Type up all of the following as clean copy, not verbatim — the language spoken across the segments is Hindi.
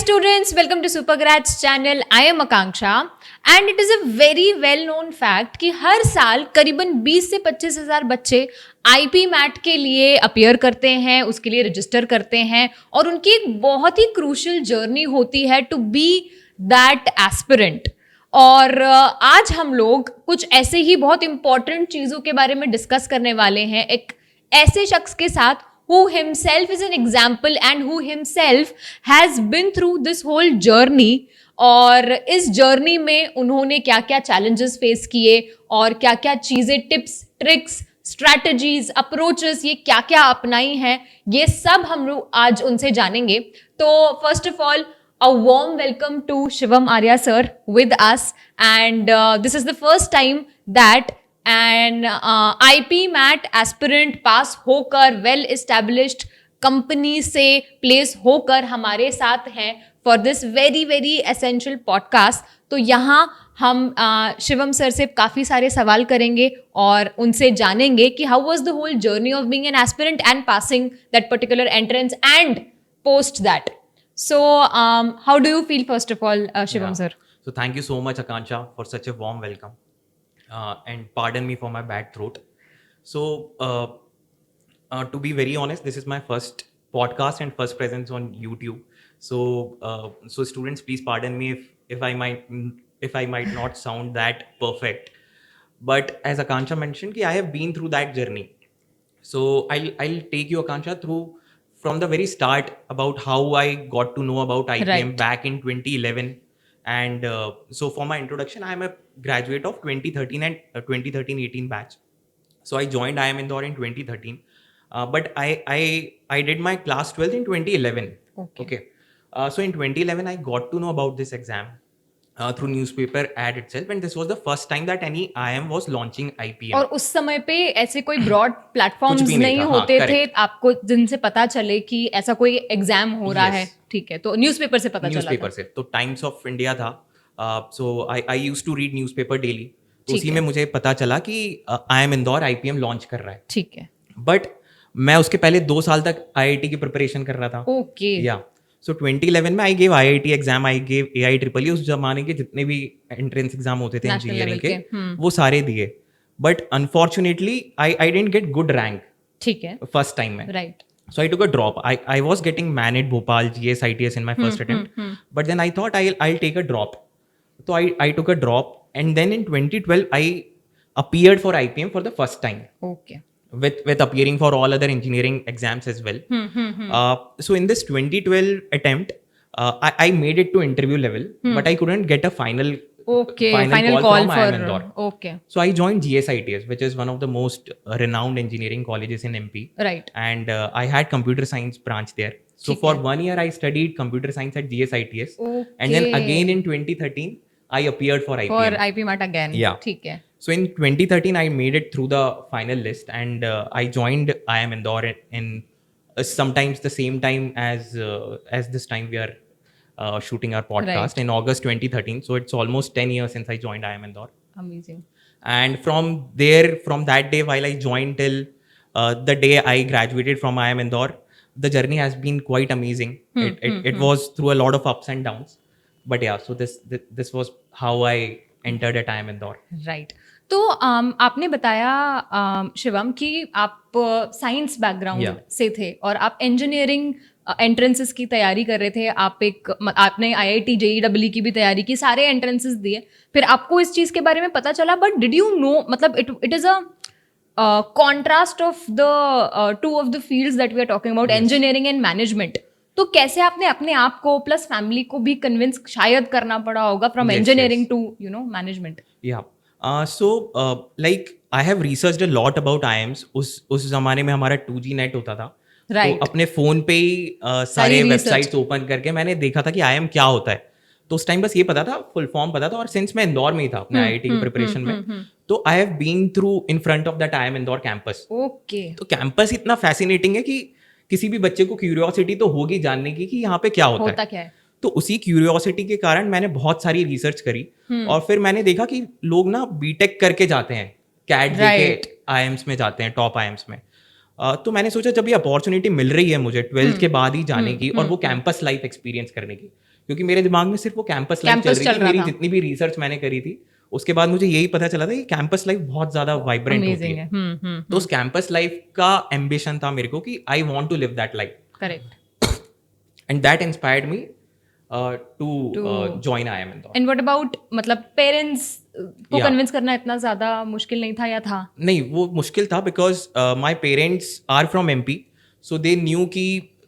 students, welcome to Supergrads channel. I am Akanksha and it is a very well known fact कि हर साल करीबन 20 से 25 हज़ार बच्चे IP मैट के लिए अपीयर करते हैं, उसके लिए रजिस्टर करते हैं और उनकी एक बहुत ही क्रूशल जर्नी होती है टू बी दैट एस्पिरेंट। और आज हम लोग कुछ ऐसे ही बहुत इंपॉर्टेंट चीज़ों के बारे में डिस्कस करने वाले हैं एक ऐसे शख्स के साथ who himself is an example and who himself has been through this whole journey। और इस जर्नी में उन्होंने क्या क्या चैलेंजेस फेस किए और क्या क्या चीज़ें, टिप्स, ट्रिक्स, स्ट्रैटेजीज, अप्रोचेस ये क्या क्या अपनाई हैं, ये सब हम लोग आज उनसे जानेंगे। तो first of all a warm welcome to Shivam Arya sir with us, and this is the first time that an IP MAT aspirant pass होकर वेल एस्टेब्लिश्ड कंपनी से प्लेस होकर हमारे साथ हैं for this very very essential podcast. तो यहाँ हम शिवम सर से काफ़ी सारे सवाल करेंगे और उनसे जानेंगे कि how was the whole journey of being an aspirant and passing that particular entrance and post that. So, how do you feel first of all, Shivam sir? So thank you so much, Akanksha, for such a warm welcome. And pardon me for my bad throat. So, to be very honest, this is my first podcast and first presence on YouTube. So, so students, please pardon me if I might not sound that perfect. But as Akanksha mentioned, I have been through that journey. So I'll take you, Akanksha, through from the very start about how I got to know about IPM Right. back in 2011. And so for my introduction, I am a graduate of 2013 and 2013-18 batch. So I joined IIM Indore in 2013. But I did my class 12th in 2011. Okay. So in 2011, I got to know about this exam through newspaper ad itself. And this was the first time that any IIM was launching IPM. और उस समय पे ऐसे कोई ब्रॉड प्लेटफॉर्म्स कुछ भी नहीं नहीं था, होते हाँ, थे आपको जिनसे पता चले कि ऐसा कोई एग्जाम हो रहा Yes. है, ठीक है, तो न्यूज़पेपर से पता चला न्यूज़पेपर था। से तो टाइम्स ऑफ इंडिया था। So I used to read newspaper daily. तो ठीक उसी है। में मुझे पता चला कि IIM इंदौर IPM लॉन्च कर रहा है। ठीक है, बट मैं उसके पहले 2 साल तक IIT की प्रिपरेशन कर रहा था। ओके, या सो 2011 में I gave IIT exam, I gave AIEEE। उस जमाने के जितने भी एंट्रेंस एग्जाम होते थे National इंजीनियरिंग level के, वो सारे दिए। But unfortunately I didn't get good rank ठीक है, फर्स्ट टाइम में। Right, So I took a drop. I was getting MAN at Bhopal, GS, ITS in my first attempt. But then I thought I'll take a drop. So I took a drop. And then in 2012, I appeared for IPM for the first time okay, with appearing for all other engineering exams as well. So in this 2012 attempt, I made it to interview level, but I couldn't get a final okay, final call call from IIM for, Indore. Okay, So I joined GS ITS, which is one of the most renowned engineering colleges in MP. Right, And I had computer science branch there. So ठीक for है। 1 year I studied computer science at GS ITS. And then Okay. again in 2013 I appeared for IPM. For IPMAT again, Yeah. ठीक है, So in 2013 I made it through the final list, and I joined IIM Indore in sometimes the same time as this time we are shooting our podcast Right. in August 2013. So it's almost 10 years since I joined IIM Indore. Amazing, And from that day while I joined till the day I graduated from IIM Indore, the journey has been quite amazing. It was through a lot of ups and downs, but yeah, so this was how I entered at IIM Indore. Right. तो आपने बताया शिवम कि आप साइंस बैकग्राउंड Yeah. से थे और आप इंजीनियरिंग एंट्रेंसेस की तैयारी कर रहे थे। आपने IIT JEE की भी तैयारी की, सारे एंट्रेंसेस दिए, फिर आपको इस चीज़ के बारे में पता चला। बट डिड यू नो, मतलब it is a contrast of the two of the fields that we are talking about, engineering and management. तो कैसे आपने अपने आप को प्लस फैमिली को भी कन्विंस शायद करना पड़ा होगा from Yes, engineering yes. To management? Yeah. Like I have researched a lot about IIMs. उस जमाने में हमारा 2G नेट होता था। Right. तो अपने फोन पे ही सारे research. वेबसाइट्स ओपन करके मैंने देखा था कि IIM क्या होता है। तो उस टाइम बस ये पता था, फुल फॉर्म पता था। और सिंस मैं इंदौर में ही था अपने IIT की प्रिपरेशन में, तो I have been through in front of that IIM Indore campus. Okay, तो कैंपस इतना फैसिनेटिंग है कि किसी भी बच्चे को क्यूरियोसिटी तो होगी जानने की कि यहाँ पे क्या होता होता है। क्या है? तो उसी क्यूरियोसिटी के कारण मैंने बहुत सारी रिसर्च करी, और फिर मैंने देखा कि लोग ना बीटेक करके जाते हैं, कैट Right. के IIMs में जाते हैं, टॉप IIMs में। तो मैंने सोचा जब ये अपॉर्चुनिटी मिल रही है मुझे 12th के बाद ही जाने की और वो कैंपस लाइफ एक्सपीरियंस करने की, क्योंकि मेरे दिमाग में सिर्फ वो कैंपस लाइफ चल Campus रही चल थी। रहा मेरी था। जितनी भी रिसर्च मैंने करी थी, उसके बाद मुझे यही पता चला था कि कैंपस लाइफ बहुत ज़्यादा वाइब्रेंट होती अमेजिंग है। है। तो उस कैंपस लाइफ का एम्बिशन था मेरे को कि I want to live that life, correct. And that inspired me to To- join IIM Indore. And what about मतलब पेरेंट्स को Yeah. कन्विंस करना इतना ज्यादा मुश्किल नहीं था या था? नहीं, वो मुश्किल था because my parents are from MP, so they knew कि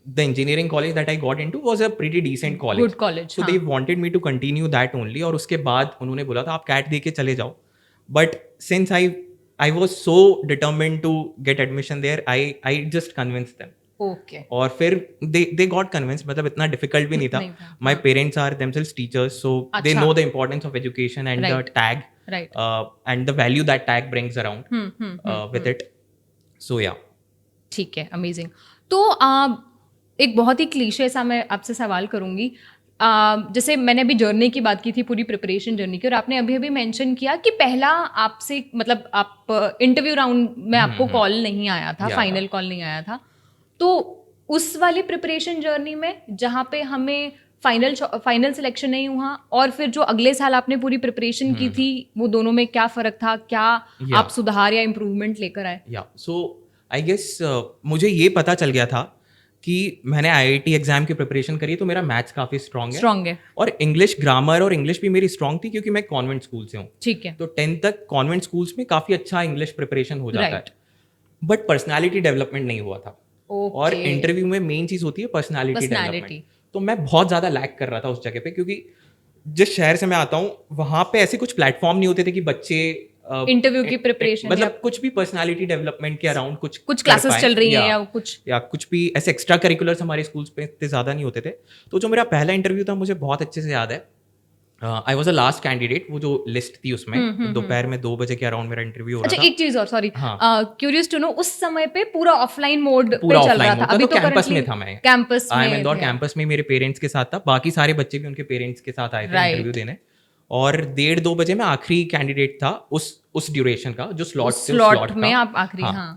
the engineering college that I got into was a pretty decent college, Good college, so they wanted me to continue that only. और उसके बाद उन्होंने बोला था आप कैट दे के चले जाओ, but since I was so determined to get admission there, I just convince them. Okay. और फिर दे गॉट कन्विंस, मतलब इतना डिफिकल्ट भी नहीं था। नहीं था, my parents are themselves teachers, so they अच्छा। Know the importance of education and the Right. Tag right. and the value that tag brings around with it. So yeah. ठीक है, अमेजिंग। तो एक बहुत ही क्लीशे सा मैं आपसे सवाल करूंगी। जैसे मैंने अभी जर्नी की बात की थी, पूरी प्रिपरेशन जर्नी की, और आपने अभी अभी मेंशन किया कि पहला आपसे मतलब आप इंटरव्यू राउंड में आपको कॉल नहीं आया था, Yeah. फाइनल कॉल नहीं आया था। तो उस वाली प्रिपरेशन जर्नी में जहाँ पे हमें फाइनल सिलेक्शन नहीं हुआ, और फिर जो अगले साल आपने पूरी प्रिपरेशन की थी, वो दोनों में क्या फर्क था? क्या Yeah. आप सुधार या इम्प्रूवमेंट लेकर आए? Yeah. So I guess मुझे ये पता चल गया था कि मैंने IIT एग्जाम की प्रिपरेशन करी, तो मेरा मैथ्स काफ़ी स्ट्रांग है, स्ट्रांग है। और इंग्लिश ग्रामर और इंग्लिश भी मेरी स्ट्रांग थी क्योंकि मैं कॉन्वेंट स्कूल से हूँ। ठीक है। तो 10th तक कॉन्वेंट स्कूल्स में काफ़ी अच्छा इंग्लिश प्रिपरेशन हो जाता Right. है, बट पर्सनैलिटी डेवलपमेंट नहीं हुआ था। और Okay. इंटरव्यू में मेन चीज़ होती है पर्सनैलिटी Personality. डेवलपमेंट। तो मैं बहुत ज़्यादा लैक कर रहा था उस जगह पे, क्योंकि जिस शहर से मैं आता हूँ वहाँ पे ऐसे कुछ प्लेटफॉर्म नहीं होते थे कि बच्चे इंटरव्यू की प्रिपरेशन मतलब कुछ भी पर्सनालिटी डेवलपमेंट के अराउंड कुछ कर क्लासेस पाएं, चल रही हैं या कुछ। या कुछ भी ऐसे एक्स्ट्रा करिकुलर्स हमारे स्कूल्स पे इतने ज़्यादा नहीं होते थे। तो जो मेरा पहला इंटरव्यू था मुझे बहुत अच्छे से याद है। I was a last candidate, वो जो लिस्ट थी उसमें दोपहर में 2 बजे के अराउंड मेरा इंटरव्यू हो अच्छा, रहा था। एक चीज और, सॉरी, हाँ। क्यूरियस टू नो, उस समय पे पूरा ऑफलाइन मोड पूरा पे चल रहा ऑफलाइन था? था, अभी तो कैंपस currently में था मैं, कैंपस आई एम में इंदौर थे। कैंपस में मेरे पेरेंट्स के साथ था, बाकी सारे बच्चे भी उनके पेरेंट्स के साथ आए थे Right. इंटरव्यू देने। और 1:30-2 बजे मैं आखिरी कैंडिडेट था उस ड्यूरेशन का, जो स्लॉट उस स्लॉट में आप आखिरी। हाँ।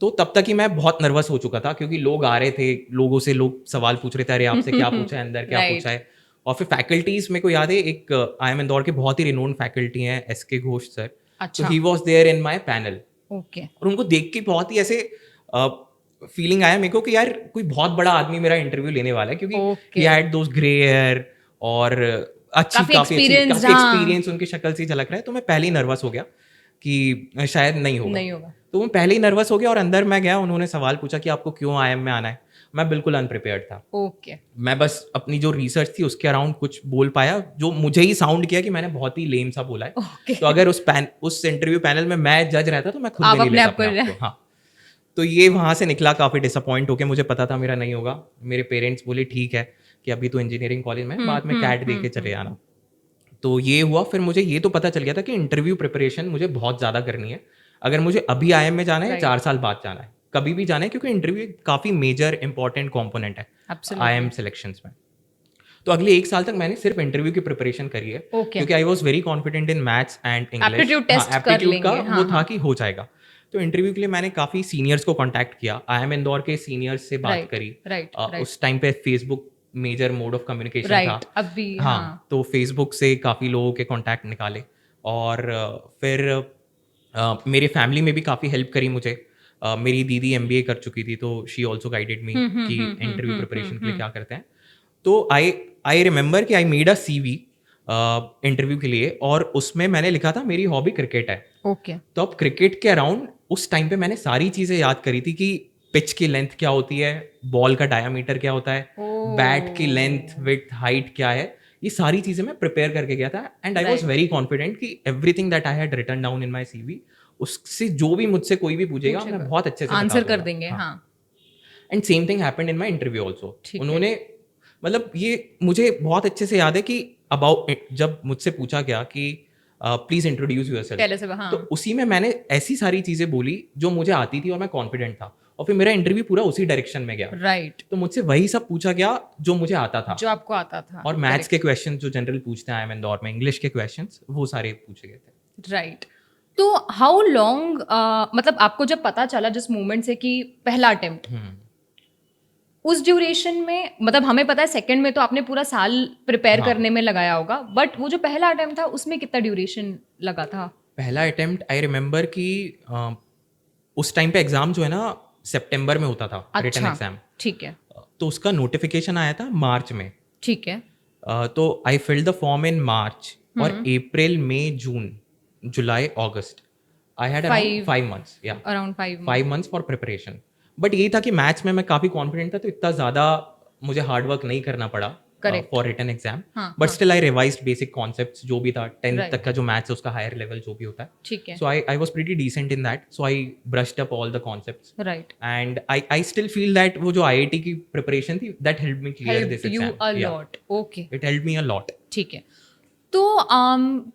तो तब तक ही मैं बहुत नर्वस हो चुका था, क्योंकि लोग आ रहे थे, लोगों से लोग सवाल पूछ रहे थे, अरे आपसे क्या पूछा है, अंदर क्या Right. पूछा है। और फिर फैकल्टीज मेरे को याद है, एक IIM इंदौर के बहुत ही रिनोन फैकल्टी हैं, SK घोष सर। अच्छा। तो he was there in my panel, okay. और उनको देख के बहुत ही ऐसे फीलिंग आया मेरे को कि यार कोई बहुत बड़ा आदमी मेरा इंटरव्यू लेने वाला है, क्योंकि Okay. He had those grey hair और काफी काफी experienced, हाँ। एक्सपीरियंस उनकी शक्ल से झलक रहा है। तो मैं पहले ही नर्वस हो गया कि शायद नहीं होगा। तो मैं पहले ही नर्वस हो गया, और अंदर मैं गया, उन्होंने सवाल पूछा कि आपको क्यों IIM में आना है। मैं बिल्कुल अनप्रिपेयर्ड था। ओके। मैं बस अपनी जो रिसर्च थी उसके अराउंड कुछ बोल पाया, जो मुझे ही साउंड किया कि मैंने बहुत ही लेम सा बोला है। Okay. तो अगर उस इंटरव्यू पैनल में मैं जज रहता तो मैं खुद आप भी नहीं अपने लेता आप को अपने आप को। हाँ, तो ये वहाँ से निकला काफ़ी डिसअपॉइंट होके। मुझे पता था मेरा नहीं होगा। मेरे पेरेंट्स बोले ठीक है कि अभी तो इंजीनियरिंग कॉलेज में, बाद में कैट दे के चले आना। तो ये हुआ। फिर मुझे ये तो पता चल गया था कि इंटरव्यू प्रिपरेशन मुझे बहुत ज़्यादा करनी है, अगर मुझे अभी IIM में जाना है या 4 साल बाद जाना है, कभी भी जाना है, क्योंकि इंटरव्यू काफ़ी मेजर इंपॉर्टेंट कॉम्पोनेंट है IIM सिलेक्शंस में। तो अगले 1 साल तक मैंने सिर्फ इंटरव्यू की प्रिपरेशन करी है, क्योंकि आई was very confident in maths and English. Aptitude का वो था कि हो जाएगा। तो इंटरव्यू के लिए मैंने काफ़ी सीनियर्स को कॉन्टैक्ट किया, IIM इंदौर के सीनियर्स से बात करी। उस टाइम पे Facebook major mode of communication था अभी। हाँ, तो फेसबुक से काफ़ी लोगों के कॉन्टैक्ट निकाले, और फिर मेरे फैमिली में भी काफ़ी हेल्प करी मुझे। मेरी दीदी MBA कर चुकी थी, तो शी ऑल्सो गाइडेड मी कि इंटरव्यू प्रिपरेशन के लिए क्या करते हैं। तो आई रिमेंबर कि I made a CV interview के लिए, और उसमें मैंने लिखा था मेरी हॉबी क्रिकेट है। ओके। तो अब क्रिकेट के अराउंड उस टाइम पे मैंने सारी चीज़ें याद करी थी कि पिच की लेंथ क्या होती है, बॉल का डायमीटर क्या होता है, बैट की लेंथ, विड्थ, हाइट क्या है, ये सारी चीज़ें मैं प्रिपेयर करके गया था। And I was very confident कि everything that I had written down in my CV, उससे जो भी मुझसे कोई भी पूछेगा मैं बहुत अच्छे से आंसर कर देंगे। हाँ। And same thing happened in my interview also. उन्होंने मतलब ये मुझे बहुत अच्छे से याद है कि जब मुझसे पूछा गया कि प्लीज इंट्रोड्यूस यूरसेल्फ, तो उसी में मैंने ऐसी सारी चीजें बोली जो मुझे आती थी और मैं कॉन्फिडेंट था, और फिर मेरा इंटरव्यू पूरा उसी डायरेक्शन में गया। राइट। तो मुझसे वही सब पूछा गया जो मुझे आता था, जो आपको आता था, और मैथ्स के क्वेश्चन जो जनरल पूछते हैं IIM इंदौर में, इंग्लिश के क्वेश्चंस, वो सारे पूछे गए थे। राइट। तो हाउ लॉन्ग, मतलब आपको जब पता चला जिस मोमेंट से कि पहला अटेम्प्ट, उस ड्यूरेशन में मतलब हमें पता है सेकंड में तो आपने पूरा साल प्रिपेयर हाँ। करने में लगाया होगा, बट वो जो पहला अटेम्प्ट था उसमें कितना ड्यूरेशन लगा था? पहला अटेम्प्ट आई रिमेंबर कि उस टाइम पे एग्ज़ाम जो है ना सितंबर में होता था, रिटन अच्छा, एग्ज़ाम। ठीक है, तो उसका नोटिफिकेशन आया था मार्च में। ठीक है। तो आई फिल्ड द फॉर्म इन मार्च और हम्म। अप्रैल, मई, जून, जुलाई, अगस्त आई हैड अराउंड 5 मंथ्स, या around 5 5 month. Months for preparation. But यही था कि मैथ्स में मैं काफ़ी कॉन्फिडेंट था, तो इतना ज़्यादा मुझे हार्ड वर्क नहीं करना पड़ा करेक्ट। For written exam. हाँ, बट हाँ। Still I revised basic concepts जो भी था, 10th तक राइट, का जो मैथ्स है उसका हायर लेवल जो भी होता है। ठीक है। So I was pretty decent in that. So I brushed up all the concepts. Right, And I still feel that वो जो IIT की preparation थी, that helped me clear help this you exam. A Yeah, lot. Okay, it helped me a lot. ठीक है। तो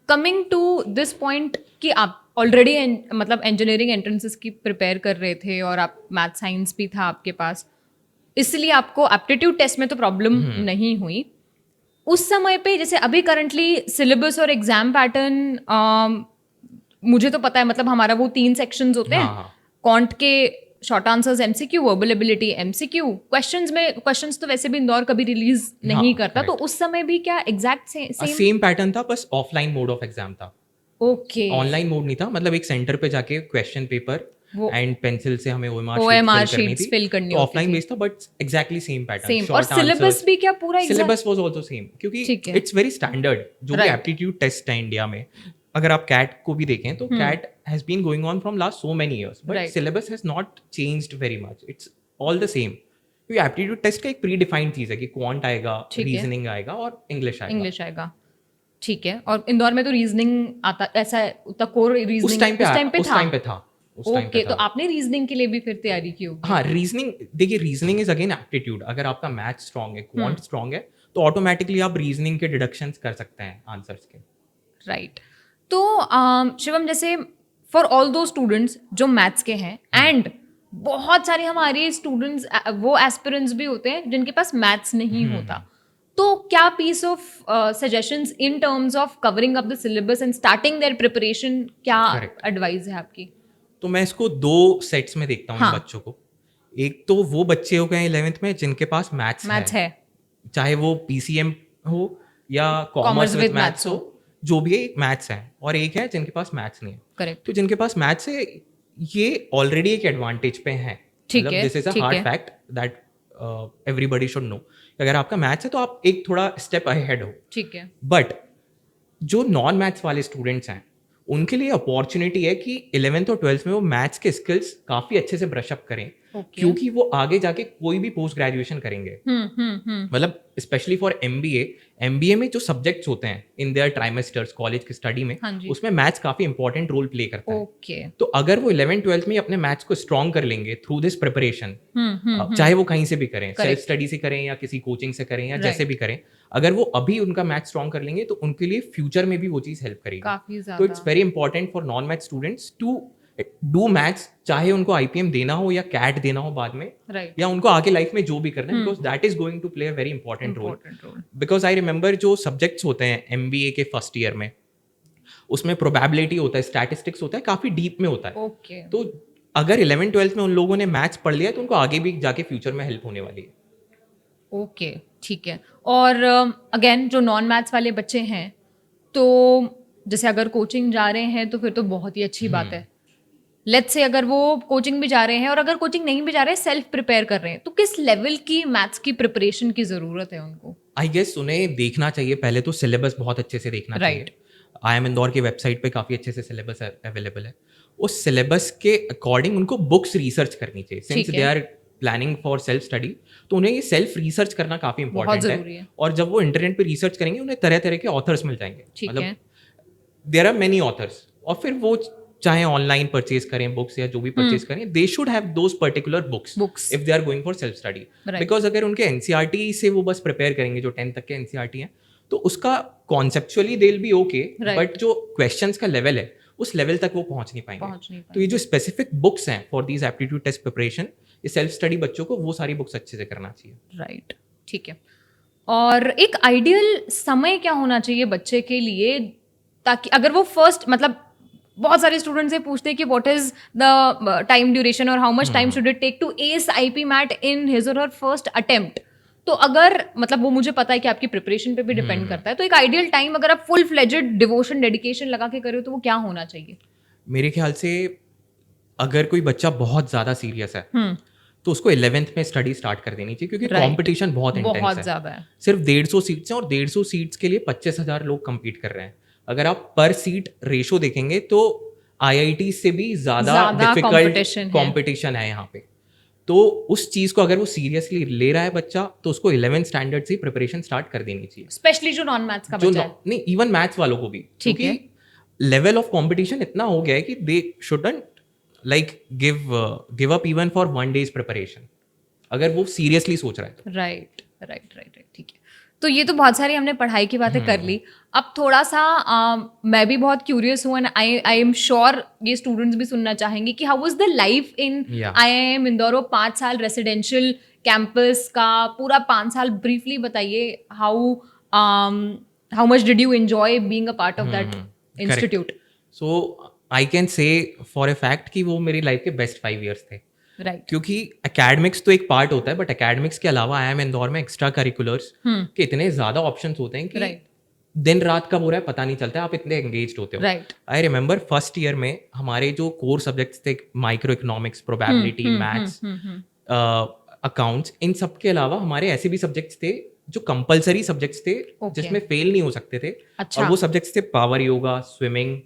कमिंग टू दिस पॉइंट कि आप ऑलरेडी मतलब इंजीनियरिंग एंट्रेंसेस की प्रिपेयर कर रहे थे और आप मैथ साइंस भी था आपके पास, इसलिए आपको एप्टीट्यूड टेस्ट में तो प्रॉब्लम नहीं हुई। उस समय पे जैसे अभी करंटली सिलेबस और एग्जाम पैटर्न मुझे तो पता है, मतलब हमारा वो 3 सेक्शंस होते हैं। हाँ, हाँ। कॉन्ट के short answers MCQ, verbal ability MCQ, questions तो वैसे भी इंदौर कभी रिलीज नहीं हाँ, करता, तो correct. उस समय भी क्या एग्जैक्ट सेम? सेम पैटर्न था, बस ऑफलाइन मोड ऑफ एग्जाम था, ओके, ऑनलाइन मोड नहीं था। मतलब एक सेंटर पे जाके क्वेश्चन पेपर वो एंड पेंसिल से हमें OMR OMR शीट फिल करनी शीट्स थी। फिल करनी तो होती ऑफलाइन थी। बेस्ड था, but exactly same pattern, same, और शॉर्ट सिलेबस आंसर्स। भी क्या पूरा exact? Syllabus was also same, क्योंकि ठीक है। इट्स वेरी स्टैंडर्ड जो भी Right. एप्टीट्यूड टेस्ट है इंडिया में। अगर आप कैट को भी देखें तो CAT has been going on from last so many years, but Right. Syllabus has not changed very much, it's all the same. क्योंकि एप्टीट्यूड टेस्ट का एक प्री डिफाइंड चीज है कि क्वांट आएगा, ठीक है। रीजनिंग आएगा और इंग्लिश आएगा। इंग्लिश आएगा, ठीक है। और इंदौर में तो रीजनिंग आता ऐसा है, उतना कोर रीजनिंग उस टाइम पे उस टाइम पे उस था। टाइम पे था उस टाइम ओके, पे तो था। आपने रीजनिंग के लिए भी फिर तैयारी की होगी? हाँ, रीजनिंग देखिए, रीजनिंग इज अगेन एप्टीट्यूड। अगर आपका मैथ स्ट्रांग है, क्वांट स्ट्रांग है, तो ऑटोमेटिकली आप रीजनिंग के डिडक्शंस कर सकते हैं आंसर्स के। राइट। तो शिवम, जैसे फॉर ऑल दो स्टूडेंट्स जो मैथ्स के हैं, एंड बहुत सारे हमारे स्टूडेंट्स वो एस्पिरेंट्स भी होते हैं जिनके पास मैथ्स नहीं होता, तो क्या piece of suggestions in terms of covering up the syllabus and starting their preparation, क्या Correct. एडवाइस है आपकी? तो मैं इसको 2 सेट्स में देखता हूँ इन हाँ। बच्चों को। एक तो वो बच्चे हो गए 11th में जिनके पास मैथ्स मैथ्स है, है, चाहे वो PCM हो या Commerce commerce with with maths maths हो, जो भी है, मैथ्स है। और एक है जिनके पास मैथ्स नहीं है। करेक्ट, तो जिनके पास मैथ्स है, ये ऑलरेडी एक एडवांटेज पे है। ठीक मतलब है, दिस इज अ ठीक हार्ड है। Fact that everybody should know. अगर आपका मैथ्स है तो आप एक थोड़ा स्टेप अहेड हो। ठीक है, बट जो नॉन मैथ्स वाले स्टूडेंट्स हैं, उनके लिए अपॉर्चुनिटी है कि 11th और 12th में वो मैथ्स के स्किल्स काफ़ी अच्छे से ब्रश अप करें, ओके। क्योंकि वो आगे जाके कोई भी पोस्ट ग्रेजुएशन करेंगे। मतलब स्पेशली फॉर MBA में जो सब्जेक्ट्स होते हैं इन देयर ट्राइमेस्टर्स कॉलेज की स्टडी में, हाँ जी। उसमें मैथ्स काफ़ी इंपॉर्टेंट रोल प्ले करता है। ओके, तो अगर वो 11th-12th में अपने मैथ्स को स्ट्रॉन्ग कर लेंगे थ्रू दिस प्रिपरेशन, चाहे वो कहीं से भी करें, सेल्फ स्टडी से करें या किसी कोचिंग से करें या जैसे भी करें, अगर वो अभी उनका मैथ्स स्ट्रॉन्ग कर लेंगे तो उनके लिए फ्यूचर में भी वो चीज़ हेल्प करेगी। काफी तो ज्यादा। It's very important for non math students to do maths, चाहे उनको IPM देना हो या कैट देना हो बाद में, राइट, या उनको आगे लाइफ में जो भी करना है, because that is going to play a very important role. Important role. Because I remember जो सब्जेक्ट्स होते हैं MBA के फर्स्ट ईयर में, उसमें प्रोबेबिलिटी होता है, स्टैटिस्टिक्स होता है, काफ़ी डीप में होता है। ओके, तो अगर 11th-12th में उन लोगों ने मैथ्स पढ़ लिया तो उनको आगे भी जाके फ्यूचर में हेल्प होने वाली है। ओके, ठीक है। और अगेन जो नॉन मैथ्स वाले बच्चे हैं, तो जैसे अगर कोचिंग जा रहे हैं तो फिर तो बहुत ही अच्छी बात है। लेट्स से अगर वो कोचिंग भी जा रहे हैं और अगर कोचिंग नहीं भी जा रहे हैं, सेल्फ प्रिपेयर कर रहे हैं, तो किस लेवल की मैथ्स की प्रिपरेशन की ज़रूरत है उनको? आई गेस उन्हें देखना चाहिए पहले तो सिलेबस बहुत अच्छे से देखना Right. चाहिए। IIM इंदौर की वेबसाइट पे काफ़ी अच्छे से सिलेबस अवेलेबल है। उस सिलेबस के अकॉर्डिंग उनको बुक्स रिसर्च करनी चाहिए। सिंस ठीक दे है। Are planning for self study, तो उन्हें ये सेल्फ रिसर्च करना काफ़ी बहुत इंपॉर्टेंट ज़रूरी है। और जब वो इंटरनेट पे रिसर्च करेंगे उन्हें तरह तरह के ऑथर्स मिल जाएंगे। ठीक है, देयर आर मेनी ऑथर्स, और फिर वो चाहे ऑनलाइन परचेज करें बुक्स या जो भी परचेज करें, they should have those particular books if they are going for self study. Right. Because अगर उनके NCERT से वो बस प्रिपेयर करेंगे, जो 10th तक के NCERT हैं, तो उसका conceptually they will be okay, Right. But जो क्वेश्चंस का लेवल है उस लेवल तक वो पहुंच नहीं पाएंगे। पहुंच नहीं तो ये जो स्पेसिफिक बुक्स हैं for these aptitude test preparation, ये सेल्फ स्टडी बच्चों को वो सारी बुक्स अच्छे से करना चाहिए। राइट, ठीक है। और एक आइडियल समय क्या होना चाहिए बच्चे के लिए, ताकि अगर वो फर्स्ट मतलब बहुत सारे स्टूडेंट्स से पूछते हैं कि what is the time duration और how much time should it take to as IP MAT in his or her first attempt. तो अगर मतलब वो मुझे पता है कि आपकी प्रिपरेशन पे भी डिपेंड करता है, तो एक आइडियल टाइम अगर आप फुल फ्लेजेड डिवोशन डेडिकेशन लगा के करो तो वो क्या होना चाहिए? मेरे ख्याल से अगर कोई बच्चा बहुत ज़्यादा सीरियस है तो उसको 11th में स्टडी स्टार्ट कर देनी चाहिए, क्योंकि Right. कंपटीशन बहुत इंटेंस बहुत है. ज्यादा है. सिर्फ 150 सीट्स हैं और 150 सीट्स के लिए 25,000 लोग compete कर रहे हैं. अगर आप पर सीट रेशो देखेंगे तो IIT से भी ज़्यादा डिफिकल्ट कंपटीशन है यहाँ पे. तो उस चीज़ को अगर वो सीरियसली ले रहा है बच्चा तो उसको 11th स्टैंडर्ड से प्रिपरेशन स्टार्ट कर देनी चाहिए. स्पेशली जो नॉन मैथ्स का बच्चा है. नहीं, इवन मैथ्स वालों को भी, ठीक है. लेवल ऑफ कंपटीशन इतना हो गया है कि दे shouldn't like give up even for 1 days preparation, अगर वो सीरियसली सोच रहा है तो. राइट. ठीक है. तो ये तो बहुत सारी हमने पढ़ाई की बातें कर ली. अब थोड़ा सा मैं भी बहुत क्यूरियस हूँ एंड आई एम श्योर ये स्टूडेंट्स भी सुनना चाहेंगे कि how was the life in IIM Indore. 5 साल रेसिडेंशियल कैंपस का पूरा 5 साल ब्रीफली बताइए. How much did you enjoy being a part of that institute? So I can से फॉर ए फैक्ट कि वो मेरी लाइफ के बेस्ट 5 years थे. Right. क्योंकि एकेडमिक्स तो एक पार्ट होता है, बट एकेडमिक्स के अलावा IIM इंदौर में एक्स्ट्रा करिकुलर्स के इतने ज्यादा ऑप्शंस होते हैं कि दिन रात कब हो रहा है पता नहीं चलता है, आप इतने एंगेज्ड होते हो. आई रिमेंबर फर्स्ट ईयर में हमारे जो कोर सब्जेक्ट्स थे, micro economics, probability, maths, accounts, इन सब के अलावा हमारे ऐसे भी सब्जेक्ट्स थे जो कंपलसरी सब्जेक्ट्स थे जिसमें फेल नहीं हो सकते थे. और वो सब्जेक्ट्स थे पावर योगा, स्विमिंग,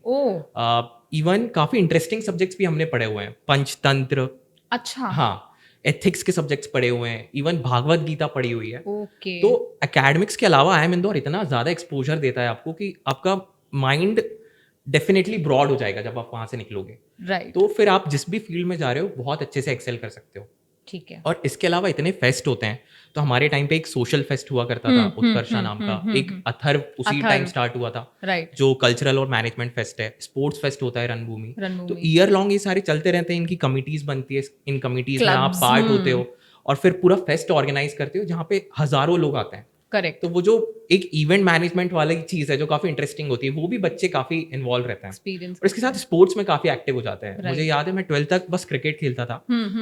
इवन काफी इंटरेस्टिंग सब्जेक्ट्स भी हमने पढ़े हुए हैं, पंचतंत्र. अच्छा. हाँ, एथिक्स के सब्जेक्ट्स पढ़े हुए हैं, इवन भागवत गीता पढ़ी हुई है. तो एकेडमिक्स के अलावा IIM इंदौर इतना ज्यादा एक्सपोजर देता है आपको कि आपका माइंड डेफिनेटली ब्रॉड हो जाएगा जब आप वहां से निकलोगे. तो फिर आप जिस भी फील्ड में जा रहे हो बहुत अच्छे से एक्सेल कर सकते हो. ठीक है. और इसके अलावा इतने फेस्ट होते हैं. तो हमारे टाइम पे एक सोशल फेस्ट हुआ करता था, उत्कर्षा नाम का. एक अथर्व उसी टाइम स्टार्ट हुआ था, जो कल्चरल और मैनेजमेंट फेस्ट है. स्पोर्ट्स फेस्ट होता है रणभूमि. तो ईयर लॉन्ग ये सारे चलते रहते हैं. इनकी कमिटीज बनती है, इन कमिटीज में आप पार्ट होते हो और फिर पूरा फेस्ट ऑर्गेनाइज करते हो जहाँ पे हजारों लोग आते हैं. करेक्ट. तो वो जो एक इवेंट मैनेजमेंट वाली चीज है जो काफी इंटरेस्टिंग होती है, वो भी बच्चे काफी इन्वॉल्व रहते हैं. और इसके साथ स्पोर्ट्स में काफी एक्टिव हो जाते हैं. मुझे याद है मैं 12th तक बस क्रिकेट खेलता था.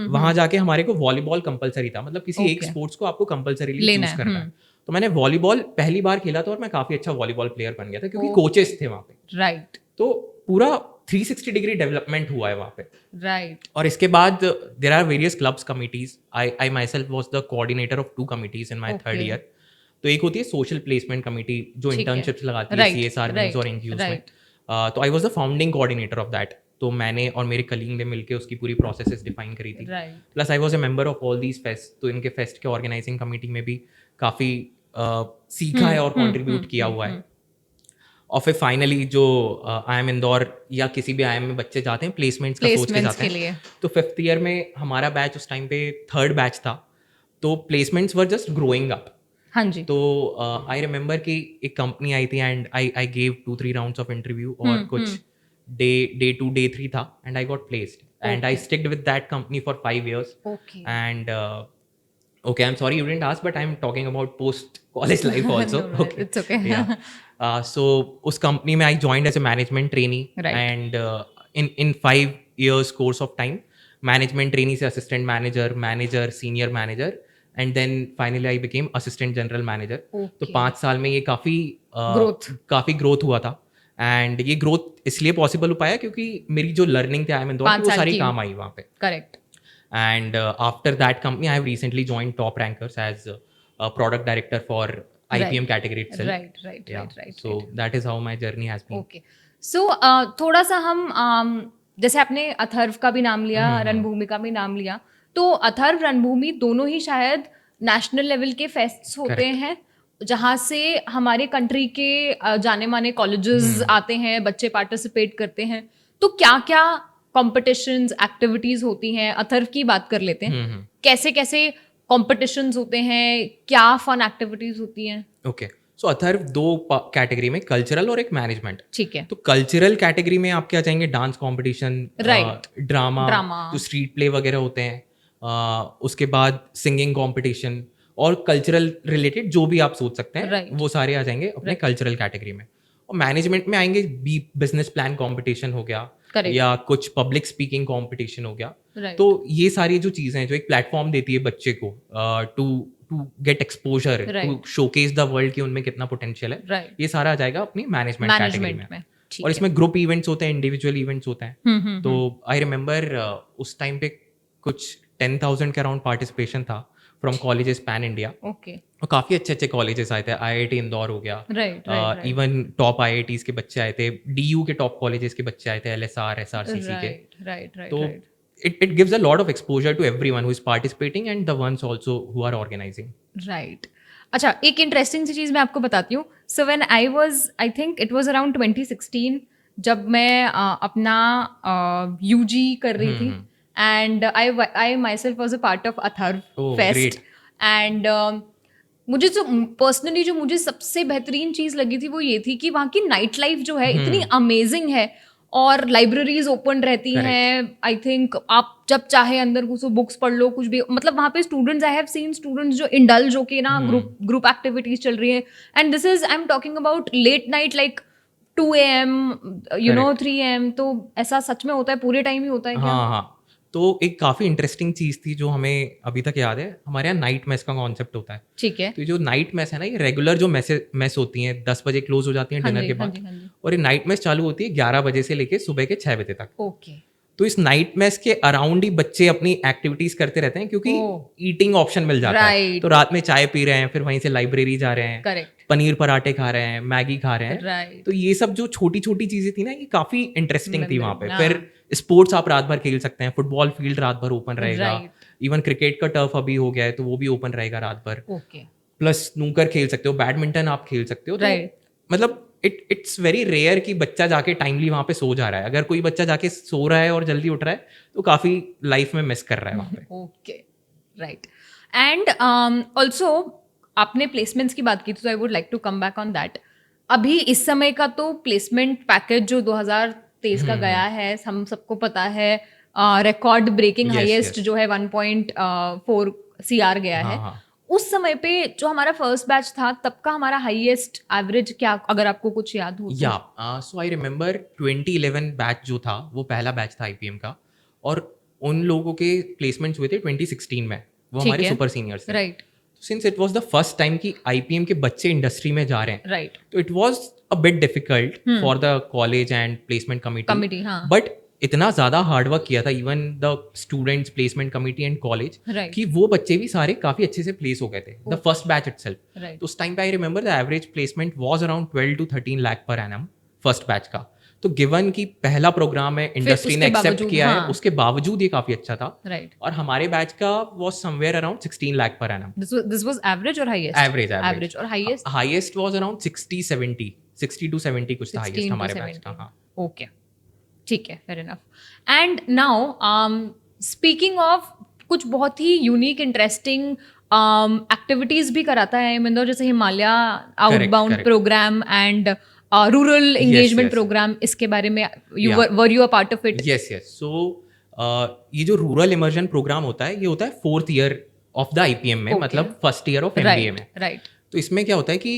वहां जाके हमारे को वॉलीबॉल कंपलसरी था, मतलब किसी एक स्पोर्ट्स को आपको कंपलसरीली चूज करना है. तो मैंने वॉलीबॉल पहली बार खेला था और मैं काफी अच्छा वॉलीबॉल प्लेयर बन गया था क्योंकि कोचेस थे वहां पे. राइट. तो पूरा 360 डिग्री डेवलपमेंट हुआ है वहां पे. राइट. और इसके बाद there are various clubs, committees. I myself was the coordinator of 2 committees in my 3rd year. तो एक होती है सोशल प्लेसमेंट कमेटी जो इंटर्नशिप्स लगाती है CSR मीम्स और NGOs में. तो I was the founding coordinator of that. तो मैंने और मेरे कलीग ने मिलकर उसकी पूरी प्रोसेसेस डिफाइन करी थी. Plus I was a member of all these fest. तो इनके फेस्ट के ऑर्गेनाइजिंग कमेटी में भी काफ़ी सीखा है और कंट्रीब्यूट किया हुआ है. और फिर फाइनली जो IIM इंदौर या किसी भी IIM में बच्चे जाते हैं प्लेसमेंट्स का सोच के जाते हैं. तो 5th ईयर में हमारा बैच उस टाइम पे 3rd बैच था. तो placements were just growing up. हाँ जी. तो आई रिमेंबर कि एक कंपनी आई थी and I gave 2-3 rounds of interview और कुछ डे 2 डे 3 था and I got placed and I sticked with that company for 5 years. And okay, I'm sorry you didn't ask, but I'm talking about post college life also. No, okay, it's okay. Yeah. So उस कंपनी में I joined as a management trainee. Right. And in 5 years course of time, management trainee से assistant manager, senior manager. And then finally I became assistant general manager. तो 5 साल में ये काफी ग्रोथ हुआ था. एंड ये ग्रोथ इसलिए पॉसिबल हो पाया क्योंकि मेरी जो लर्निंग थी IIM इंदौर की वो सारी काम आई वहाँ पे. Correct. And after that company, I have recently joined Top Rankers as a product director for IPM category itself. Right. So that is how my journey has been. Okay. So थोड़ा सा हम जैसे आपने अथर्व का भी नाम लिया, रणभूमि का भी नाम लिया, तो अथर्व रणभूमि दोनों ही शायद नेशनल लेवल के फेस्ट्स होते हैं जहाँ से हमारे कंट्री के जाने माने कॉलेजेस आते हैं, बच्चे पार्टिसिपेट करते हैं. तो क्या क्या कॉम्पिटिशन्स, एक्टिविटीज होती हैं? अथर्व की बात कर लेते हैं. कैसे कैसे कॉम्पिटिशन्स होते हैं, क्या फन एक्टिविटीज होती हैं? ओके, सो अथर्व 2 कैटेगरी में, कल्चरल और एक मैनेजमेंट. ठीक है. तो कल्चरल कैटेगरी में आप क्या चाहेंगे? डांस कॉम्पिटिशन, ड्रामा, जो स्ट्रीट प्ले वगैरह होते हैं. उसके बाद सिंगिंग कॉम्पिटिशन और कल्चरल रिलेटेड जो भी आप सोच सकते हैं वो सारे आ जाएंगे अपने कल्चरल कैटेगरी में. और मैनेजमेंट में आएंगे बिजनेस प्लान कंपटीशन हो गया Correct. या कुछ पब्लिक स्पीकिंग कंपटीशन हो गया. Right. तो ये सारी जो चीजें हैं जो एक प्लेटफॉर्म देती है बच्चे को to get exposure, to showcase the world कि उनमें कितना पोटेंशियल है. Right. ये सारा आ जाएगा अपनी मैनेजमेंट कैटेगरी में. ठीक और है. इसमें ग्रुप इवेंट्स होते हैं, इंडिविजुअल इवेंट्स होते हैं. तो आई रिमेम्बर उस टाइम पे कुछ 10,000 के अराउंड पार्टिसिपेशन था from colleges pan India. Okay. और काफी अच्छे अच्छे कॉलेजेस आए थे. IIT इंदौर हो गया, राइट. इवन टॉप IITs के बच्चे आए थे, DU के टॉप कॉलेजेस के बच्चे आए थे, LSR SRCC के. राइट. तो it gives a lot of exposure to everyone who is participating and the ones also who are organizing. Right. अच्छा, एक इंटरेस्टिंग सी चीज़ मैं आपको बताती हूँ. So when I think it was around 2016 जब मैं अपना UG कर रही थी, and I myself was a part of Atharva fest. And मुझे जो पर्सनली जो मुझे सबसे बेहतरीन चीज़ लगी थी वो ये थी कि वहाँ की नाइट लाइफ जो है इतनी अमेजिंग है, और लाइब्रेरीज ओपन रहती हैं. आई थिंक आप जब चाहे अंदर घुसो, बुक्स पढ़ लो, कुछ भी. मतलब वहाँ पे students, I have seen students जो इंडल्ज होके ना ग्रुप एक्टिविटीज चल रही है. And this is, I am talking about late night, like 2 AM, 3 AM. तो ऐसा सच में होता है? पूरे टाइम ही होता है क्या? हाँ. तो एक काफी इंटरेस्टिंग चीज थी जो हमें अभी तक याद है. हमारे यहाँ नाइट मेस का कॉन्सेप्ट होता है. ठीक है. तो जो नाइट मेस है ना, ये रेगुलर जो मेस होती हैं 10 बजे क्लोज हो जाती हैं डिनर के बाद. और ये नाइट मेस चालू होती है 11 बजे से लेके सुबह के 6 बजे तक. ओके. तो इस नाइट मेस के अराउंड ही बच्चे अपनी एक्टिविटीज करते रहते हैं, क्योंकि ईटिंग ऑप्शन मिल जाता है. तो रात में चाय पी रहे हैं, फिर वहीं से लाइब्रेरी जा रहे हैं. करेक्ट. पनीर पराठे खा रहे हैं, मैगी खा रहे हैं. राइट. तो ये सब जो छोटी छोटी चीजें थी ना, ये काफी इंटरेस्टिंग थी वहां पे. फिर स्पोर्ट्स आप रात भर खेल सकते हैं. फुटबॉल फील्ड रात भर ओपन रहेगा. इवन क्रिकेट का टर्फ अभी हो गया है तो वो भी ओपन रहेगा रात भर. प्लस स्नूकर खेल सकते हो, बैडमिंटन आप खेल सकते हो. तो मतलब इट्स वेरी रेयर कि बच्चा जाके टाइमली वहां पे सो जा रहा है. अगर कोई बच्चा जाके सो रहा है और जल्दी उठ रहा है तो काफी लाइफ में मिस कर रहा है वहां पे. ओके. राइट. एंड ऑल्सो आपने प्लेसमेंट्स की बात की थी, तो I would like to come back on that. अभी इस समय का तो प्लेसमेंट पैकेज जो 2023 का गया है, हम सबको पता है, रिकॉर्ड ब्रेकिंग हाईएस्ट जो है 1.4 CR गया है. उस समय पे जो हमारा फर्स्ट बैच था तब का हमारा हाईएस्ट एवरेज क्या, अगर आपको कुछ याद हो? सो आई रिमेम्बर 2011 बैच जो था वो पहला बैच था IPM का, और उन लोगों के प्लेसमेंट्स हुए थे 2016 में. वो हमारे सुपर सीनियर्स थे. Right. Since it was the first time कि IPM के बच्चे इंडस्ट्री में जा रहे हैं, राइट, तो it was a bit difficult for the college and placement committee. But इतना ज्यादा हार्डवर्क किया था even the students, placement committee and college, कि वो बच्चे भी सारे काफी अच्छे से प्लेस हो गए थे द फर्स्ट बैच इटसेल्फ. तो उस टाइम पे I remember the average placement was around 12 to 13 lakh per annum first batch का. तो गिवन कि पहला प्रोग्राम है, इंडस्ट्री ने एक्सेप्ट किया है, उसके बावजूद ये काफी अच्छा था. राइट. और हमारे बैच का was somewhere around 16 lakh per annum. This was average और हाईएस्ट? एवरेज. और हाईएस्ट वाज अराउंड 60 to 70 कुछ था हाईएस्ट हमारे बैच का. हाँ. ओके, ठीक है, fair enough. And now speaking of कुछ बहुत ही यूनिक इंटरेस्टिंग एक्टिविटीज भी कराता है इंदौर, जैसे Himalaya outbound programme and rural engagement programme. इसके बारे में were you a part of it? Yes. So ये जो रूरल इमर्जन प्रोग्राम होता है, ये होता है 4th year of the IPM में, मतलब फर्स्ट ईयर ऑफ MBA में. राइट. तो इसमें क्या होता है कि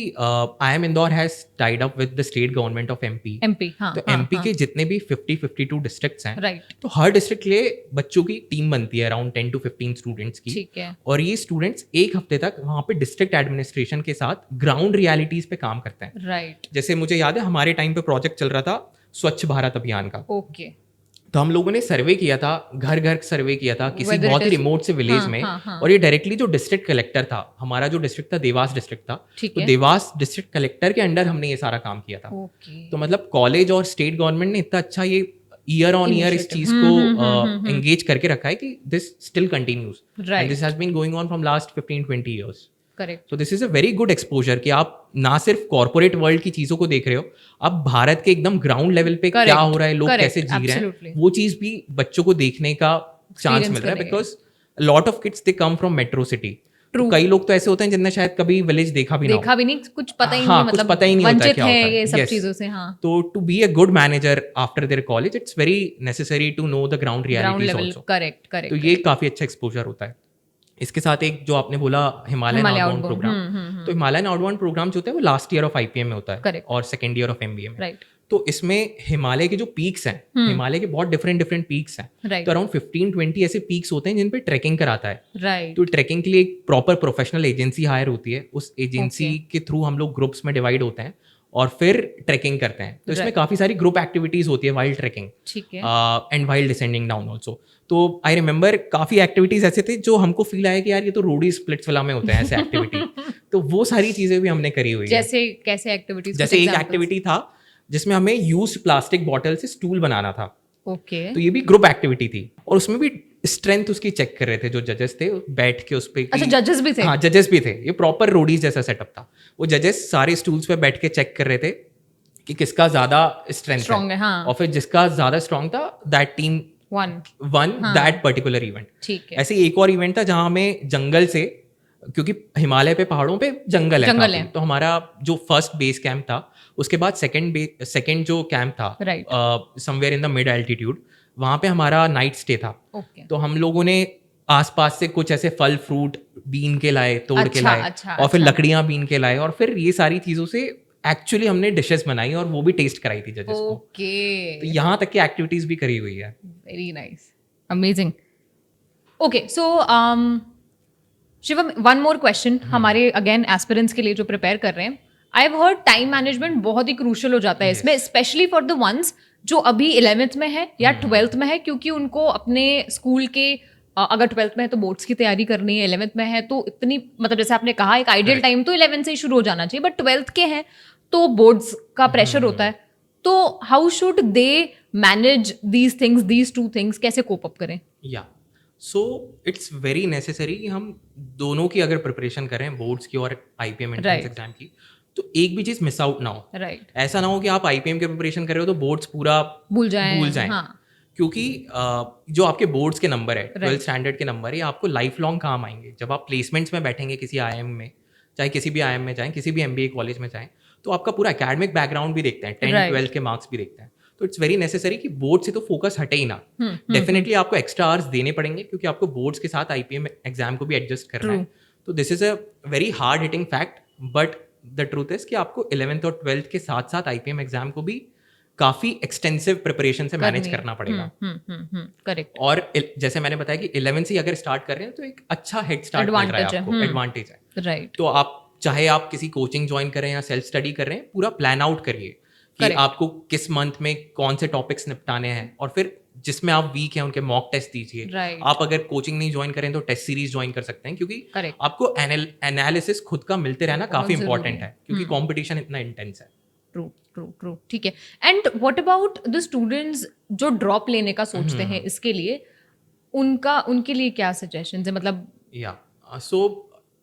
IIM Indore has tied up with the state government of MP. तो MP के जितने भी 52 डिस्ट्रिक्ट्स हैं, राइट, तो हर डिस्ट्रिक्ट के लिए बच्चों की टीम बनती है अराउंड 10 to 15 स्टूडेंट्स की. ठीक है. और ये स्टूडेंट्स एक हफ्ते तक वहाँ पे डिस्ट्रिक्ट एडमिनिस्ट्रेशन के साथ ग्राउंड रियलिटीज पे काम करते हैं. राइट. जैसे मुझे याद है हमारे टाइम पे प्रोजेक्ट चल रहा था स्वच्छ भारत अभियान का. ओके. तो हम लोगों ने सर्वे किया था, घर घर सर्वे किया था किसी बहुत ही रिमोट से विलेज में. और ये डायरेक्टली जो डिस्ट्रिक्ट कलेक्टर था, हमारा जो डिस्ट्रिक्ट था देवास डिस्ट्रिक्ट था, तो देवास डिस्ट्रिक्ट कलेक्टर के अंडर हमने ये सारा काम किया था. तो मतलब कॉलेज और स्टेट गवर्नमेंट ने इतना अच्छा ये ईयर ऑन ईयर इस चीज को एंगेज करके रखा है कि this still continues and this has been going on from last 15-20 years. Correct. So this is a very good exposure कि आप ना सिर्फ कॉर्पोरेट वर्ल्ड की चीजों को देख रहे हो, आप भारत के एकदम ग्राउंड लेवल पे क्या हो रहा है, लोग कैसे जी रहे हैं, वो चीज भी बच्चों को देखने का चांस मिल रहा है. Because lot of kids they come from metro city. तो कई लोग तो ऐसे होते हैं जिनने शायद कभी विलेज देखा भी नहीं, कुछ पता ही नहीं, मतलब पता ही नहीं होता क्या होता है ये सब चीजों से. हाँ. तो to be a good manager after their college, it's very necessary to know the ground realities also. Correct. तो ये काफी अच्छा एक्सपोजर होता है. इसके साथ एक जो आपने बोला Himalayan Himalaya outbound outbound programme, तो हिमालयन आउटबाउंड प्रोग्राम जो होता है वो लास्ट ईयर ऑफ आईपीएम में होता है Correct. और सेकेंड ईयर ऑफ एमबीए में। राइट तो इसमें हिमालय के जो पीक्स हैं, हिमालय के बहुत डिफरेंट डिफरेंट पीक्स हैं, राइट तो अराउंड 15-20 ऐसे पीक्स होते हैं जिन पे ट्रैकिंग कराता है। राइट तो ट्रैकिंग के लिए एक प्रॉपर प्रोफेशनल एजेंसी हायर होती है, उस एजेंसी Okay. के थ्रू हम लोग ग्रुप्स में डिवाइड होते हैं और फिर ट्रैकिंग करते हैं। तो इसमें Right. काफ़ी सारी ग्रुप एक्टिविटीज़ होती है वाइल्ड ट्रैकिंग ठीक है and wild descending down also. तो आई रिमेंबर काफ़ी एक्टिविटीज़ ऐसे थे जो हमको फील आया कि यार ये तो रोडी स्प्लिट्सविला में होते हैं ऐसे एक्टिविटी। तो वो सारी चीज़ें भी हमने करी हुई है। जैसे कैसे एक्टिविटीज जैसे एक एक्टिविटी था जिसमें हमें यूज्ड प्लास्टिक बॉटल से स्टूल बनाना था, ओके तो ये भी ग्रुप एक्टिविटी थी और उसमें भी स्ट्रेंथ उसकी चेक कर रहे थे जो जजेस थे, बैठ के उस पे अच्छा जजेस भी थे हाँ जजेस भी थे। ये प्रॉपर रोडीज जैसा सेटअप था। वो जजेस सारे स्टूल्स पे बैठ के चेक कर रहे थे कि किसका ज्यादा स्ट्रेंथ स्ट्रांग है हाँ और फिर जिसका ज्यादा स्ट्रांग था that team one one that particular event. ठीक है ऐसे ही एक और इवेंट था जहां हमें जंगल से, क्योंकि हिमालय पे पहाड़ों पे जंगल है जंगल काफी, है। तो हमारा जो फर्स्ट बेस कैंप था उसके बाद सेकंड जो कैंप था Right. Somewhere in the mid altitude, वहां पे हमारा नाइट स्टे था। ओके तो हम लोगों ने आसपास से कुछ ऐसे फल फ्रूट बीन के लाए, तोड़ के अच्छा, लाए अच्छा, और फिर अच्छा। लकड़ियां बीन के लाए और फिर ये सारी चीजों से एक्चुअली हमने डिशेस बनाई और वो भी टेस्ट कराई थी जजेस को। ओके तो यहाँ तक की एक्टिविटीज भी करी हुई है। Very nice amazing okay so Shivam one more question हमारे अगेन एस्पिरेंट्स के लिए जो प्रिपेयर कर रहे हैं I have heard time management बहुत ही क्रूशियल हो जाता है Yes. इसमें स्पेशली फॉर द वंस जो अभी 11th में है या 12th में है क्योंकि उनको अपने स्कूल के अगर 12th में है तो बोर्ड्स की तैयारी करनी है 11th में है तो इतनी मतलब जैसे आपने कहा एक आइडियल Correct. टाइम तो 11 से ही शुरू हो जाना चाहिए बट 12th के हैं तो बोर्ड्स का प्रेशर होता है तो how should they manage these two things कैसे कोप अप करें या सो इट्स वेरी नेसेसरी कि हम दोनों की अगर प्रिपरेशन करें, बोर्ड्स की और आईपीएम एंट्रेंस Right. एग्जाम की, तो एक भी चीज मिस आउट ना हो। राइट ऐसा ना हो कि आप आईपीएम की प्रिपरेशन कर रहे हो तो बोर्ड्स पूरा भूल जाएं हाँ। क्योंकि जो आपके बोर्ड्स के नंबर है, 12th Right. स्टैंडर्ड के नंबर है, ये आपको लाइफ लॉन्ग काम आएंगे। जब आप प्लेसमेंट्स में बैठेंगे किसी आईएम में, चाहे किसी भी आईएम में जाएं, किसी भी एमबीए कॉलेज में जाएं, तो आपका पूरा एकेडमिक बैकग्राउंड भी देखते हैं, 10th Right. 12th के मार्क्स भी देखते हैं। तो इट्स वेरी नेसेसरी कि बोर्ड से तो फोकस हटे ही ना। डेफिनेटली आपको एक्स्ट्रा आवर्स देने पड़ेंगे क्योंकि आपको बोर्ड्स के साथ आईपीएम एग्जाम को भी एडजस्ट करना है। तो this is a very hard hitting fact, but the truth is कि आपको 11th और 12th के साथ साथ आईपीएम एग्जाम को भी काफी एक्सटेंसिव प्रिपरेशन से मैनेज करना पड़ेगा। करेक्ट और जैसे मैंने बताया कि 11th से अगर स्टार्ट कर रहे हैं तो एक अच्छा हेड स्टार्ट मिल रहा है आपको, एडवांटेज है। राइट तो आप चाहे आप किसी कोचिंग ज्वाइन करें या सेल्फ स्टडी कर रहे हैं, पूरा प्लान आउट करिए कि Correct. आपको किस मंथ में कौन से टॉपिक्स निपटाने हैं और फिर जिसमें आप वीक हैं उनके मॉक टेस्ट दीजिए। Right. आप अगर कोचिंग नहीं ज्वाइन करें तो टेस्ट सीरीज ज्वाइन कर सकते हैं क्योंकि Correct. आपको एनालिसिस खुद का मिलते रहना काफी जरूरी इंपॉर्टेंट है। है क्योंकि कंपटीशन इतना इंटेंस है। ट्रू ट्रू ट्रू ठीक है and what about the students जो ड्रॉप लेने का सोचते हैं इसके लिए उनके लिए क्या सजेशंस है मतलब या so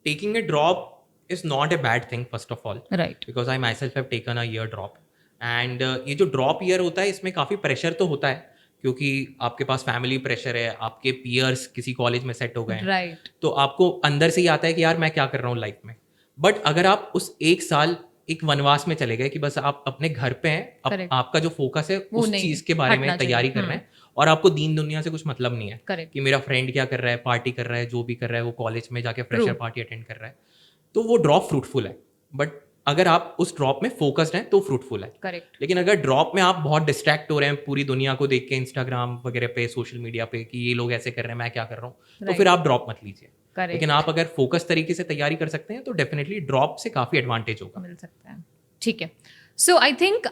taking a drop is not a bad thing first of all, right because I myself have taken a year drop and ये जो ड्रॉप ईयर होता है इसमें काफ़ी प्रेशर तो होता है क्योंकि आपके पास फैमिली प्रेशर है, आपके पीयर्स किसी कॉलेज में सेट हो गए हैं, राइट तो आपको अंदर से ही आता है कि यार मैं क्या कर रहा हूँ लाइफ में। बट अगर आप उस एक साल एक वनवास में चले गए कि बस आप अपने घर पे हैं, Correct. आपका जो फोकस है वो उस नहीं, चीज़ के बारे में हटना तैयारी चाहिए। कर रहे हैं और आपको दीन दुनिया से कुछ मतलब नहीं है करेक्ट कि मेरा फ्रेंड क्या कर रहा है, पार्टी कर रहा है, जो भी कर रहा है, वो कॉलेज में जाके फ्रेशर True. पार्टी अटेंड कर रहा है, तो वो ड्रॉप फ्रूटफुल है। बट अगर आप उस ड्रॉप में फोकस्ड हैं तो फ्रूटफुल है। करेक्ट लेकिन अगर ड्रॉप में आप बहुत डिस्ट्रैक्ट हो रहे हैं पूरी दुनिया को देख के, इंस्टाग्राम वगैरह पे, सोशल मीडिया पे कि ये लोग ऐसे कर रहे हैं, मैं क्या कर रहा हूँ, तो Right. फिर आप ड्रॉप मत लीजिए। करेक्ट लेकिन आप अगर फोकस तरीके से तैयारी कर सकते हैं तो डेफिनेटली ड्रॉप से काफी एडवांटेज होगा। मिल सकता है ठीक है सो आई थिंक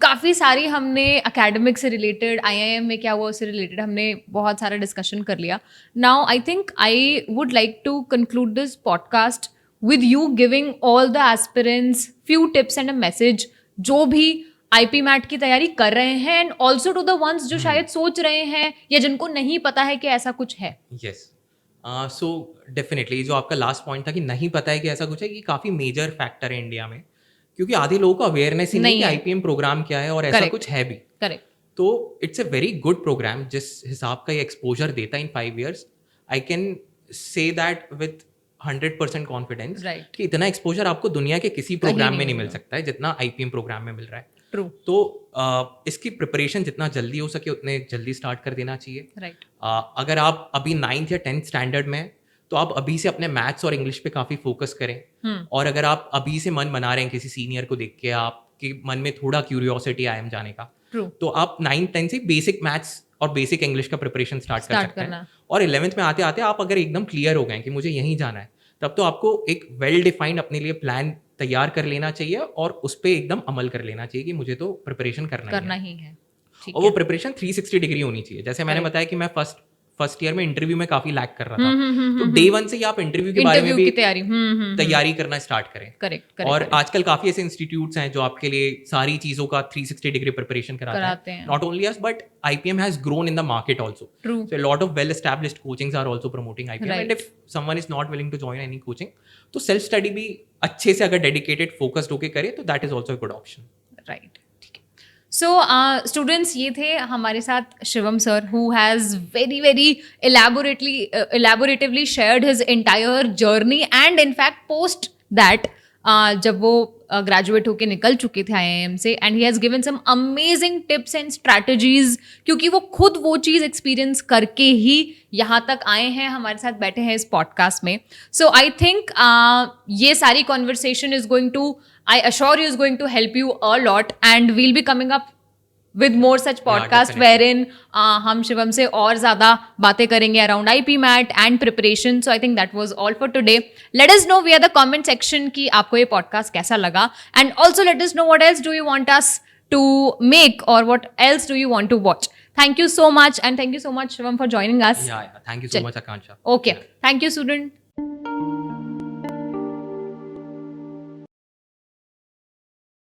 काफ़ी सारी हमने अकेडमिक से रिलेटेड IIM में क्या हुआ उससे रिलेटेड हमने बहुत सारा डिस्कशन कर लिया। Now I think I would like to conclude this podcast with you giving all the aspirants few tips and a message जो भी IP मैट की तैयारी कर रहे हैं and also to the ones जो शायद सोच रहे हैं या जिनको नहीं पता है कि ऐसा कुछ है। यस सो डेफिनेटली जो आपका लास्ट पॉइंट था कि नहीं पता है कि ऐसा कुछ है, ये काफी मेजर फैक्टर है इंडिया में क्योंकि आधे लोगों को अवेयरनेस ही नहीं कि आईपीएम प्रोग्राम क्या है और ऐसा Correct. कुछ है भी। करेक्ट तो it's a very good programme जिस हिसाब का ये एक्सपोजर देता है in 5 years। I can say that with 100% confidence Right. कि इतना एक्सपोजर आपको दुनिया के किसी प्रोग्राम में नहीं मिल मिलेगा। सकता है जितना आईपीएम प्रोग्राम में मिल रहा है। ट्रू तो इसकी प्रिपरेशन जितना जल्दी हो सके उतने जल्दी स्टार्ट कर देना चाहिए। राइट अगर आप अभी 9th या 10th स्टैंडर्ड में, तो आप अभी से अपने मैथ्स और इंग्लिश पे काफ़ी फोकस करें। और अगर आप अभी से मन बना रहे हैं किसी सीनियर को देख के, आपके मन में थोड़ा क्यूरियोसिटी आया जाने का, तो आप 9th-10th से बेसिक मैथ्स और बेसिक इंग्लिश का प्रिपरेशन स्टार्ट कर सकते हैं। और 11th में आते आते आप अगर एकदम क्लियर हो गए कि मुझे यहीं जाना है, तब तो आपको एक वेल डिफाइंड अपने लिए प्लान तैयार कर लेना चाहिए और उस पर एकदम अमल कर लेना चाहिए कि मुझे तो प्रिपरेशन करना ही है। और वो प्रिपरेशन 360 डिग्री होनी चाहिए। जैसे मैंने बताया कि मैं फर्स्ट ईयर में इंटरव्यू में काफी लैग कर रहा था, तो डे 1 से ही आप इंटरव्यू के बारे में भी तैयारी करना स्टार्ट करें। करेक्ट। और आजकल काफी ऐसे इंस्टीट्यूट्स हैं जो आपके लिए सारी चीजों का 360 डिग्री प्रिपरेशन कराते हैं। Not only us but IPM has grown in the market also. True. So a lot of well established coachings are also promoting IPM. Right. And if someone is not willing to join any coaching, तो self study भी अच्छे से अगर dedicated focused होके करे तो that is also a good option. Right. So students, ये थे हमारे साथ Shivam sir, who has very elaboratively shared his entire journey, and in fact post that जब वो ग्रेजुएट होके निकल चुके थे IIM से, and he has given some amazing tips and strategies, क्योंकि वो खुद वो चीज़ एक्सपीरियंस करके ही यहाँ तक आए हैं, हमारे साथ बैठे हैं इस पॉडकास्ट में. सो आई थिंक ये सारी conversation is going to, I assure you, is going to help you a lot, and we'll be coming up with more such podcast wherein हम शिवम से और ज़्यादा बातें करेंगे around IP MAT and preparation. So I think that was all for today. Let us know via the comment section कि आपको ये podcast कैसा लगा, and also let us know what else do you want us to make or what else do you want to watch. Thank you so much, and thank you so much Shivam for joining us. Yeah, thank you so much Akansha. Okay, thank you student.